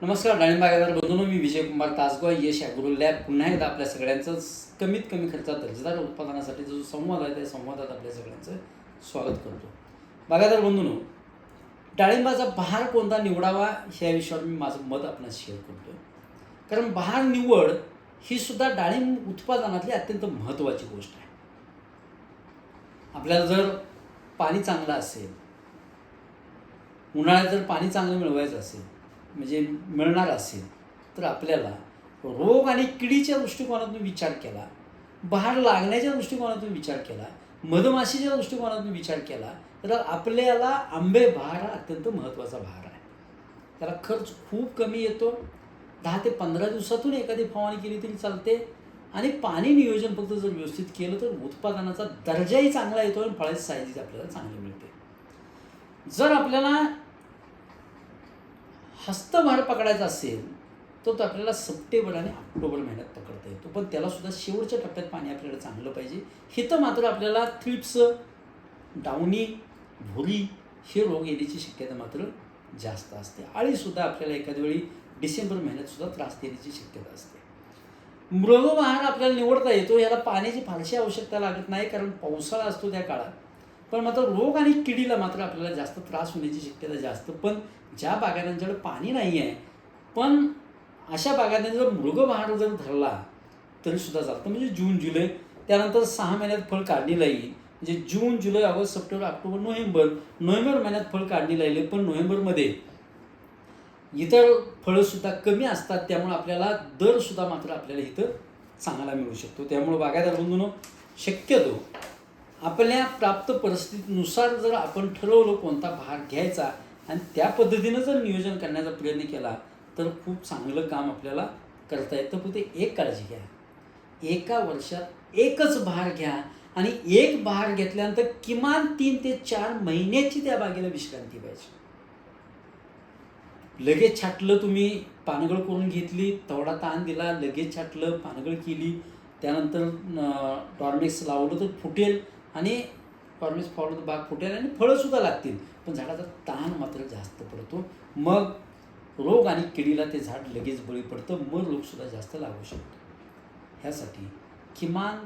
नमस्कार डाळिंब बागायतदार बंधूंनो, मी विजय कुमार तासगाव यश ॲग्रो लॅब पुन्हा एकदा आपल्या सगळ्यांचं कमीत कमी खर्चात दर्जेदार उत्पादनासाठी जो संवाद आहे त्या संवादात आपल्या सगळ्यांचं स्वागत करतो. बागायतदार बंधूंनो, डाळिंबाचा बहार कोणता निवडावा ह्या विषयावर मी माझं मत आपणास शेअर करतो. कारण बहार निवड ही सुद्धा डाळिंब उत्पादनातली अत्यंत महत्त्वाची गोष्ट आहे. आपल्याला जर पाणी चांगलं असेल, उन्हाळ्यात जर पाणी चांगलं मिळवायचं असेल म्हणजे मिळणार असेल तर आपल्याला रोग आणि किडीच्या दृष्टिकोनातून विचार केला, बहार लागण्याच्या दृष्टिकोनातून विचार केला, मधमाशीच्या दृष्टिकोनातून विचार केला तर आपल्याला आंबे बहार हा अत्यंत महत्त्वाचा बहार आहे. त्याला खर्च खूप कमी येतो. 10 ते 15 दिवसातून एखादी फवारणी केली तरी चालते आणि पाणी नियोजन फक्त जर व्यवस्थित केलं तर उत्पादनाचा दर्जाही चांगला येतो आणि फळाची साईज आपल्याला चांगली मिळते. जर आपल्याला हस्तभार पकडायचा असेल तर तो आपल्याला सप्टेंबर आणि ऑक्टोबर महिन्यात पकडता येतो, पण त्यालासुद्धा शेवटच्या टप्प्यात पाणी आपल्याला चांगलं पाहिजे. हिथं मात्र आपल्याला थ्रिप्स, डाउनी, भुरी हे रोग येण्याची शक्यता मात्र जास्त असते. अळीसुद्धा आपल्याला एखाद्या वेळी डिसेंबर महिन्यातसुद्धा त्रास देण्याची शक्यता असते. मृगबहार आपल्याला निवडता येतो. याला पाण्याची फारशी आवश्यकता लागत नाही कारण पावसाळा असतो त्या काळात, पण मात्र रोग आणि किडीला मात्र आपल्याला जास्त त्रास होण्याची शक्यता जास्त. पण ज्या बागायतांच्याकडे पाणी नाही आहे पण अशा बागायतांनी जर मृगबहार जर धरला तरीसुद्धा चालतं. म्हणजे जून जुलै त्यानंतर 6 महिन्यात फळ काढणीला येईल. म्हणजे जून जुलै ऑगस्ट सप्टेंबर ऑक्टोबर नोव्हेंबर महिन्यात फळ काढणीला येईल, पण नोव्हेंबरमध्ये इतर फळंसुद्धा कमी असतात, त्यामुळे आपल्याला दरसुद्धा मात्र आपल्याला इथं चांगला मिळू शकतो. त्यामुळं बागायतदार बंधूंनो, शक्यतो आपल्या प्राप्त परिस्थितीनुसार जर आपण ठरवलं कोणता बहार घ्यायचा आणि त्या पद्धतीनं जर नियोजन करण्याचा प्रयत्न केला तर खूप चांगलं काम आपल्याला करता येतं. फक्त एक काळजी घ्या, एका वर्षात एकच बहार घ्या आणि एक बहार घेतल्यानंतर किमान 3 ते 4 महिन्याची त्या बागेला विश्रांती पाहिजे. लगेच छाटलं, तुम्ही पानगळ करून घेतली, तेवढा ताण दिला, लगेच छाटलं, पानगळ केली, त्यानंतर टॉर्मेक्स लावलं तर फुटेल आणि टॉर्मेक्स फॉलो तर बाग फुटेल आणि फळंसुद्धा लागतील, पण झाडाचा ताण मात्र जास्त पडतो. मग रोग आणि किडीला ते झाड लगेच बळी पडतं, मग रोगसुद्धा जास्त लागू शकतो. ह्यासाठी किमान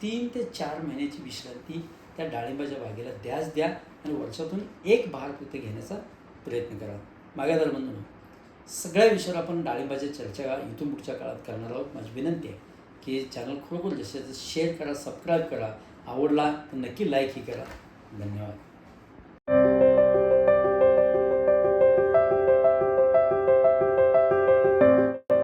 3 ते 4 महिन्याची विश्रांती त्या डाळिंबाच्या बागेला द्या आणि वर्षातून एक बहार फक्त घेण्याचा प्रयत्न करा. बागायतदार बंधूंनो, सगळ्या विषयावर आपण डाळिंबाच्या चर्चा इथून पुढच्या काळात करणार आहोत. माझी विनंती आहे की चॅनल खरोखर जसं शेअर करा, सबस्क्राईब करा, आवडला तर नक्की लाईकही करा. धन्यवाद.